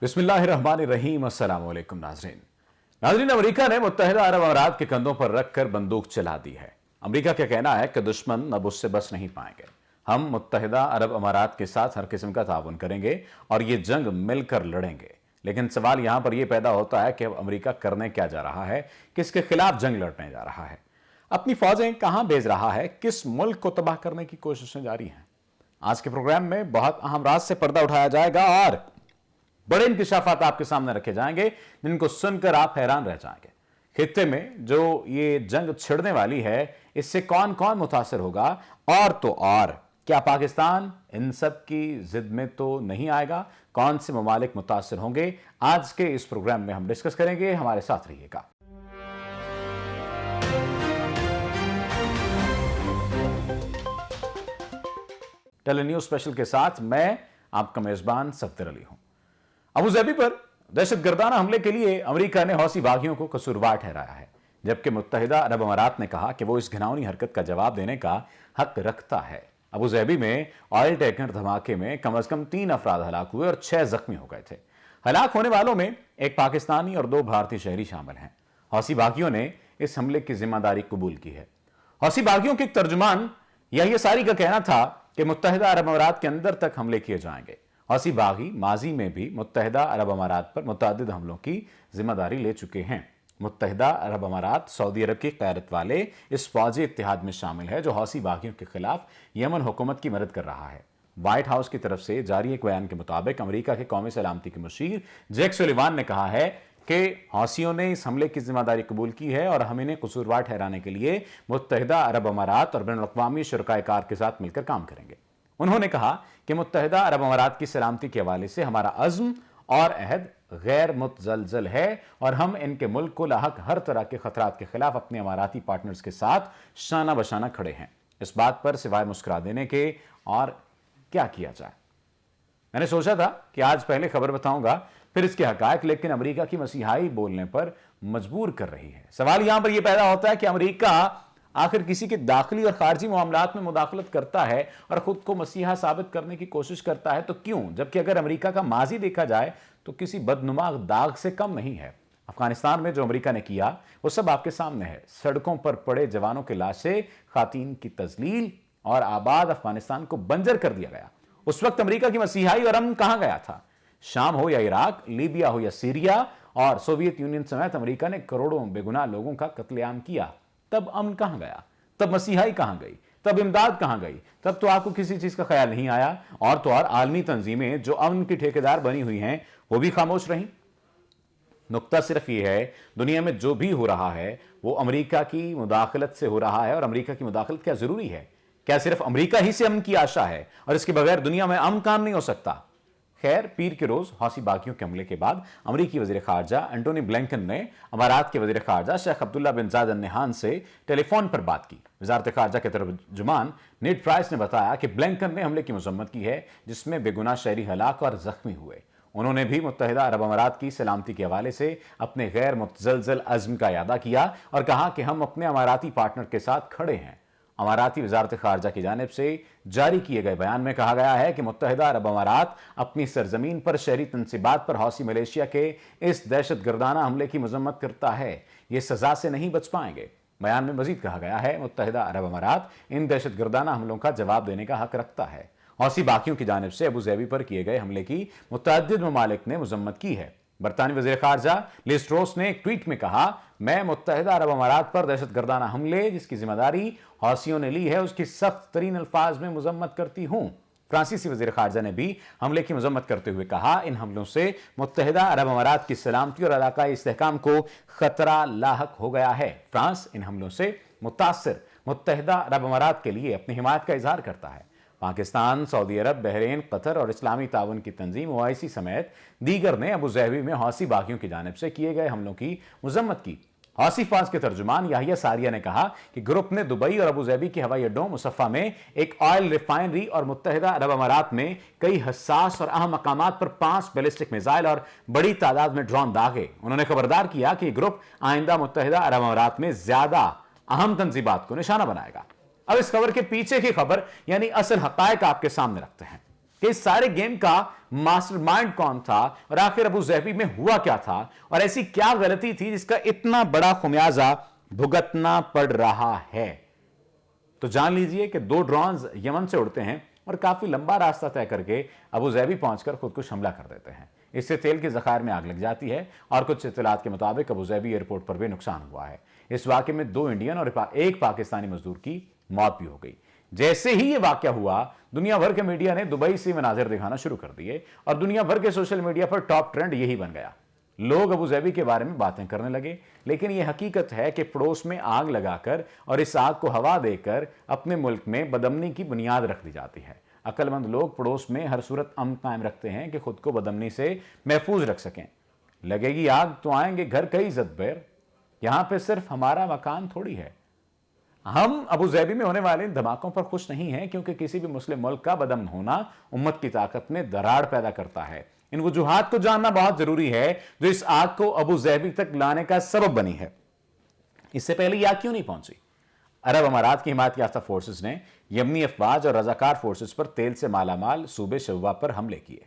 बिस्मिल्लाहिर्रहमानिर्रहीम। अस्सलाम वालेकुम नाज़रीन, अमेरिका ने मुत्तहिदा अरब अमारात के कंधों पर रखकर बंदूक चला दी है। अमेरिका का कहना है कि दुश्मन अब उससे बच नहीं पाएंगे। हम मुत्तहिदा अरब अमारात के साथ हर किस्म का ताउन करेंगे और ये जंग मिलकर लड़ेंगे। लेकिन सवाल यहां पर यह पैदा होता है कि अब अमेरिका करने क्या जा रहा है, किसके खिलाफ जंग लड़ने जा रहा है, अपनी फौजें कहां भेज रहा है, किस मुल्क को तबाह करने की कोशिशें जारी हैं। आज के प्रोग्राम में बहुत अहम राज से पर्दा उठाया जाएगा और बड़े इंकशाफात आपके सामने रखे जाएंगे जिनको सुनकर आप हैरान रह जाएंगे। खित्ते में जो ये जंग छिड़ने वाली है, इससे कौन कौन मुतासिर होगा, और तो और क्या पाकिस्तान इन सब की जिद में तो नहीं आएगा, कौन से ममालिक मुतासिर होंगे, आज के इस प्रोग्राम में हम डिस्कस करेंगे। हमारे साथ रहिएगा। टेली न्यूज स्पेशल के साथ मैं आपका मेजबान सफदर अली हूं। अबू ज़ैबी पर दहशतगर्दाना हमले के लिए अमेरिका ने हौसी बागियों को कसूरवार ठहराया है, जबकि मुत्तहिदा अरब अमारात ने कहा कि वो इस घिनौनी हरकत का जवाब देने का हक रखता है। अबू ज़ैबी में ऑयल टैंकर धमाके में कम से कम 3 अफराद हलाक हुए और 6 जख्मी हो गए थे। हलाक होने वालों में एक पाकिस्तानी और 2 भारतीय शहरी शामिल हैं। हौसी बागियों ने इस हमले की जिम्मेदारी कबूल की है। हौसी बागियों के एक तर्जुमान यही सारी का कहना था कि मुत्तहिदा अरब अमारात के अंदर तक हमले किए जाएंगे। हौसी बागी माजी में भी मुत्तहिदा अरब अमारात पर मुतअद्दिद हमलों की जिम्मेदारी ले चुके हैं। मुत्तहिदा अरब अमारात सऊदी अरब की क़यादत वाले इस फौजी इत्तेहाद में शामिल है जो हौसी बागियों के खिलाफ यमन हुकूमत की मदद कर रहा है। व्हाइट हाउस की तरफ से जारी एक बयान के मुताबिक अमेरिका के कौमी सलामती के मुशीर जैक सुलिवान ने कहा है कि हौसियों ने इस हमले की जिम्मेदारी कबूल की है और हम इन्हें कसूरवार ठहराने के लिए मुत्तहिदा अरब अमारात और बैनुल-अक़वामी शुरकाए-कार के साथ मिलकर काम करेंगे। उन्होंने कहा कि मुत्तहिदा अरब अमारात की सलामती के हवाले से हमारा अज़्म और अहद गैर मुतज़लज़ल है और हम इनके मुल्क को लाहक हर तरह के खतरात के खिलाफ अपने अमाराती पार्टनर्स के साथ शाना बशाना खड़े हैं। इस बात पर सिवाय मुस्कुरा देने के और क्या किया जाए। मैंने सोचा था कि आज पहले खबर बताऊंगा, फिर इसके हकायक, लेकिन अमेरिका की मसीहाई बोलने पर मजबूर कर रही है। सवाल यहां पर यह पैदा होता है कि अमेरिका आखिर किसी के दाखिली और खारजी मामलात में मुदाखलत करता है और खुद को मसीहा साबित करने की कोशिश करता है तो क्यों, जबकि अगर अमेरिका का माजी देखा जाए तो किसी बदनुमा दाग से कम नहीं है। अफगानिस्तान में जो अमेरिका ने किया वो सब आपके सामने है। सड़कों पर पड़े जवानों के लाशें, खातीन की तजलील और आबाद अफगानिस्तान को बंजर कर दिया गया। उस वक्त अमेरिका की मसीहाई और अमन कहां गया था? शाम हो या इराक, लीबिया हो या सीरिया और सोवियत यूनियन समेत अमेरिका ने करोड़ों बेगुनाह लोगों का कत्लेआम किया। तब अमन कहां गया? तब मसीहाई कहां गई? तब इमदाद कहां गई? तब तो आपको किसी चीज का ख्याल नहीं आया। और तो और आलमी तंजीमें जो अमन की ठेकेदार बनी हुई हैं वो भी खामोश रहीं। नुक्ता सिर्फ ये है, दुनिया में जो भी हो रहा है वो अमेरिका की मुदाखलत से हो रहा है। और अमेरिका की मुदाखलत क्या जरूरी है? क्या सिर्फ अमेरिका ही से अमन की आशा है और इसके बगैर दुनिया में अमन काम नहीं हो सकता? खैर, पीर के रोज हौसी बागियों के हमले के बाद अमेरिकी वजीर खारजा एंटोनी ब्लिंकन ने अमारात के वजीर खारजा शेख अब्दुल्ला बिन जायद अल नहयान से टेलीफोन पर बात की। वजारत खारजा के तर्जुमान नेड प्राइस ने बताया कि ब्लिंकन ने हमले की मजम्मत की है जिसमें बेगुनाह शहरी हलाक और जख्मी हुए। उन्होंने भी मुत्तहिदा अरब अमारात की सलामती के हवाले से अपने गैर मुतज़लज़ल अज़्म का इयादा किया और कहा कि हम अपने अमाराती पार्टनर के साथ खड़े हैं। अमाराती वजारत खारजा की जानिब से जारी किए गए बयान में कहा गया है कि मुत्तहिदा अरब अमारात अपनी सरजमीन पर शहरी तंसीबात पर हौसी मलेशिया के इस दहशतगर्दाना हमले की मजम्मत करता है। ये सजा से नहीं बच पाएंगे। बयान में मजीद कहा गया है मुत्तहिदा अरब अमारात इन दहशतगर्दाना हमलों का जवाब देने का हक रखता है। हौसी बागियों की जानिब से अबू ज़ैबी पर किए गए हमले की मुतअद्दिद ममालिक ने मजम्मत की है। बरतानी वज़ीर खारजा लिज ट्रॉस ने एक ट्वीट में कहा, मैं मुत्तहिदा अरब अमारात पर दहशतगर्दाना हमले जिसकी जिम्मेदारी हौसियों ने ली है उसकी सख्त तरीन अल्फाज में मजम्मत करती हूं। फ्रांसीसी वज़ीर खारजा ने भी हमले की मजम्मत करते हुए कहा, इन हमलों से मुत्तहिदा अरब अमारात की सलामती और इलाकाई इस्तेहकाम को खतरा लाहक हो गया है। फ्रांस इन हमलों से मुतासिर मुत्तहिदा अरब अमारात के लिए अपनी हिमायत का इजहार करता है। पाकिस्तान, सऊदी अरब, बहरीन, कतर और इस्लामी ताउन की तंजीम ओआईसी समेत दीगर ने अबू ज़ैबी में हौसी बागियों की जानिब से किए गए हमलों की मजम्मत की। हौसी फौज के तर्जुमान याहिया सारिया ने कहा कि ग्रुप ने दुबई और अबू ज़ैबी के हवाई अड्डों, मुसफ़ा में एक ऑयल रिफाइनरी और मुत्तहिदा अरब अमारात में कई हसास और अहम मकामात पर 5 बैलिस्टिक मिसाइल और बड़ी तादाद में ड्रोन दागे। उन्होंने खबरदार किया कि ग्रुप आइंदा मुत्तहिदा अरब अमारात में ज्यादा अहम तंजीबात को निशाना बनाएगा। अब इस खबर के पीछे की खबर यानी असल हकायक आपके सामने रखते हैं। कि इस सारे गेम का मास्टरमाइंड कौन था और आखिर अबू ज़हबी में हुआ क्या था और ऐसी क्या गलती थी जिसका इतना बड़ा खुमियाजा भुगतना पड़ रहा है। तो जान लीजिए कि 2 ड्रोन्स यमन से उड़ते हैं और काफी लंबा रास्ता तय करके अबू ज़हबी पहुंचकर खुदकुश हमला कर देते हैं। इससे तेल के ज़खायर में आग लग जाती है और कुछ इत्तलात के मुताबिक अबू ज़हबी एयरपोर्ट पर भी नुकसान हुआ है। इस वाक़े में 2 इंडियन और एक पाकिस्तानी मजदूर की मौत भी हो गई। जैसे ही यह वाकया हुआ, दुनिया भर के मीडिया ने दुबई से मनाजिर दिखाना शुरू कर दिए और दुनिया भर के सोशल मीडिया पर टॉप ट्रेंड यही बन गया। लोग अबू ज़हबी के बारे में बातें करने लगे, लेकिन यह हकीकत है कि पड़ोस में आग लगाकर और इस आग को हवा देकर अपने मुल्क में बदअमनी की बुनियाद रख दी जाती है। अक्लमंद लोग पड़ोस में हर सूरत अमन कायम रखते हैं कि खुद को बदअमनी से महफूज रख सकें। लगेगी आग तो आएंगे घर कई इज्जत बेर, यहां पे सिर्फ हमारा मकान थोड़ी है। हम अबू ज़हबी में होने वाले इन धमाकों पर खुश नहीं हैं, क्योंकि किसी भी मुस्लिम मुल्क का बदअमन होना उम्मत की ताकत में दरार पैदा करता है। इन वजूहात को जानना बहुत जरूरी है जो इस आग को अबू ज़हबी तक लाने का सबब बनी है। इससे पहले यह आग क्यों नहीं पहुंची? अरब अमारात की हिमायत याफ्ता फोर्सेस ने यमनी अफवाज और रजाकार फोर्सेस पर तेल से मालामाल सूबे शववा पर हमले किए।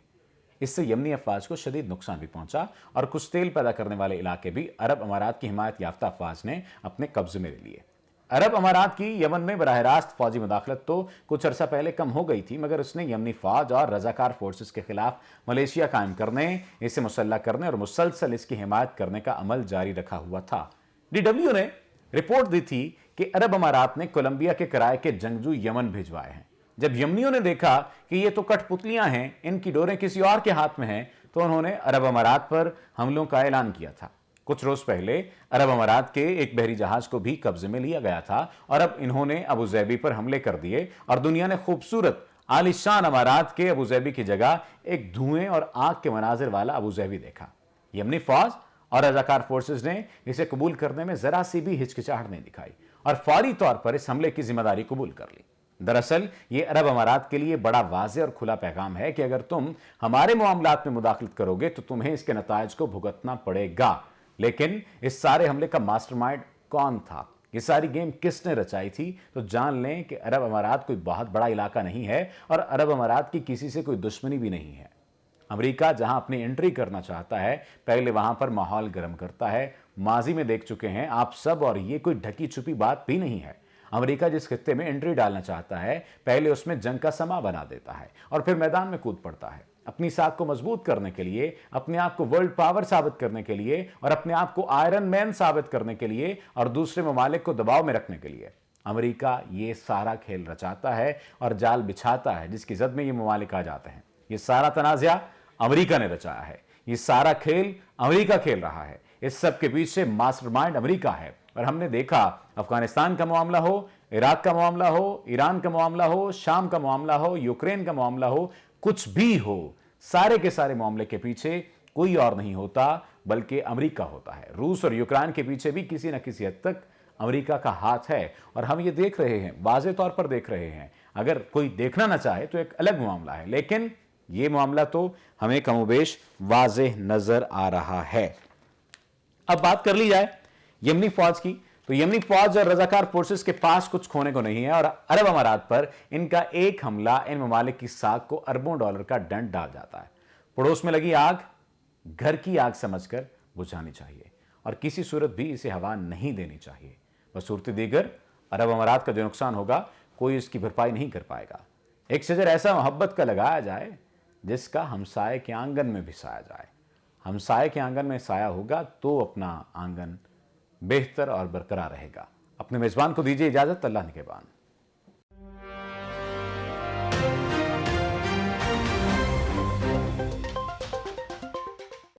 इससे यमनी अफवाज को शदीद नुकसान भी पहुंचा और कुछ तेल पैदा करने वाले इलाके भी अरब अमारात की हिमायत याफ्ता अफवाज ने अपने कब्जे में ले लिए। अरब अमारात की यमन में बराह रास्त फौजी मुदाखलत तो कुछ अरसा पहले कम हो गई थी, मगर उसने यमनी फौज और रजाकार फोर्सेस के खिलाफ मलेशिया कायम करने, इसे मुसल्लह करने और मुसलसल इसकी हिमायत करने का अमल जारी रखा हुआ था। DW ने रिपोर्ट दी थी कि अरब अमारात ने कोलंबिया के किराए के जंगजू यमन भिजवाए हैं। जब यमनियों ने देखा कि ये तो कठपुतलियां हैं, इनकी डोरें किसी और के हाथ में हैं, तो उन्होंने अरब अमारात पर हमलों का ऐलान किया था। कुछ रोज पहले अरब अमारात के एक बहरी जहाज को भी कब्जे में लिया गया था और अब इन्होंने अबू ज़हबी पर हमले कर दिए और दुनिया ने खूबसूरत आलिशान अमारात के अबू ज़हबी की जगह एक धुएं और आग के मनाजिर वाला अबू ज़हबी देखा। यमनी फौज और रजाकार फोर्सेस ने इसे कबूल करने में जरा सी भी हिचकिचाहट नहीं दिखाई और फौरी तौर पर इस हमले की जिम्मेदारी कबूल कर ली। दरअसल ये अरब अमारात के लिए बड़ा वाज़ेह और खुला पैगाम है कि अगर तुम हमारे मामलात में मुदाखलत करोगे तो तुम्हें इसके नतायज को भुगतना पड़ेगा। लेकिन इस सारे हमले का मास्टरमाइंड कौन था? ये सारी गेम किसने रचाई थी? तो जान लें कि अरब अमारात कोई बहुत बड़ा इलाका नहीं है और अरब अमारात की किसी से कोई दुश्मनी भी नहीं है। अमेरिका जहां अपनी एंट्री करना चाहता है, पहले वहां पर माहौल गर्म करता है। माजी में देख चुके हैं आप सब, और ये कोई ढकी छुपी बात भी नहीं है। अमेरिका जिस खित्ते में एंट्री डालना चाहता है, पहले उसमें जंग का समा बना देता है और फिर मैदान में कूद पड़ता है, अपनी साख को मजबूत करने के लिए, अपने आप को वर्ल्ड पावर साबित करने के लिए और अपने आप को आयरन मैन साबित करने के लिए और दूसरे ममालिक को दबाव में रखने के लिए। अमेरिका ये सारा खेल रचाता है और जाल बिछाता है जिसकी जद में ये ममालिक आ जाते हैं। ये सारा तनाज़ा अमेरिका ने रचाया है, ये सारा खेल अमेरिका खेल रहा है। इस सब के पीछे मास्टरमाइंड अमेरिका है और हमने देखा अफगानिस्तान का मामला हो, इराक का मामला हो, ईरान का मामला हो, शाम का मामला हो, यूक्रेन का मामला हो, कुछ भी हो, सारे के सारे मामले के पीछे कोई और नहीं होता बल्कि अमेरिका होता है। रूस और यूक्रेन के पीछे भी किसी न किसी हद तक अमेरिका का हाथ है और हम ये देख रहे हैं, वाज़े तौर पर देख रहे हैं। अगर कोई देखना ना चाहे तो एक अलग मामला है, लेकिन ये मामला तो हमें कमोबेश वाज़े नजर आ रहा है। अब बात कर ली जाए यमनी फौज की, तो यमनी फौज और रजाकार फोर्सेस के पास कुछ खोने को नहीं है और अरब अमारात पर इनका एक हमला इन ममालिक की साख को अरबों डॉलर का दंड डाल जाता है। पड़ोस में लगी आग घर की आग समझकर बुझानी चाहिए और किसी सूरत भी इसे हवा नहीं देनी चाहिए। बसूरत दीगर अरब अमारात का जो नुकसान होगा कोई इसकी भरपाई नहीं कर पाएगा। एक शजर ऐसा मोहब्बत का लगाया जाए जिसका हमसाये के आंगन में भी साया जाए। हमसाये के आंगन में साया होगा तो अपना आंगन बेहतर और बरकरार रहेगा। अपने मेजबान को दीजिए इजाजत। अल्लाह निगहबान।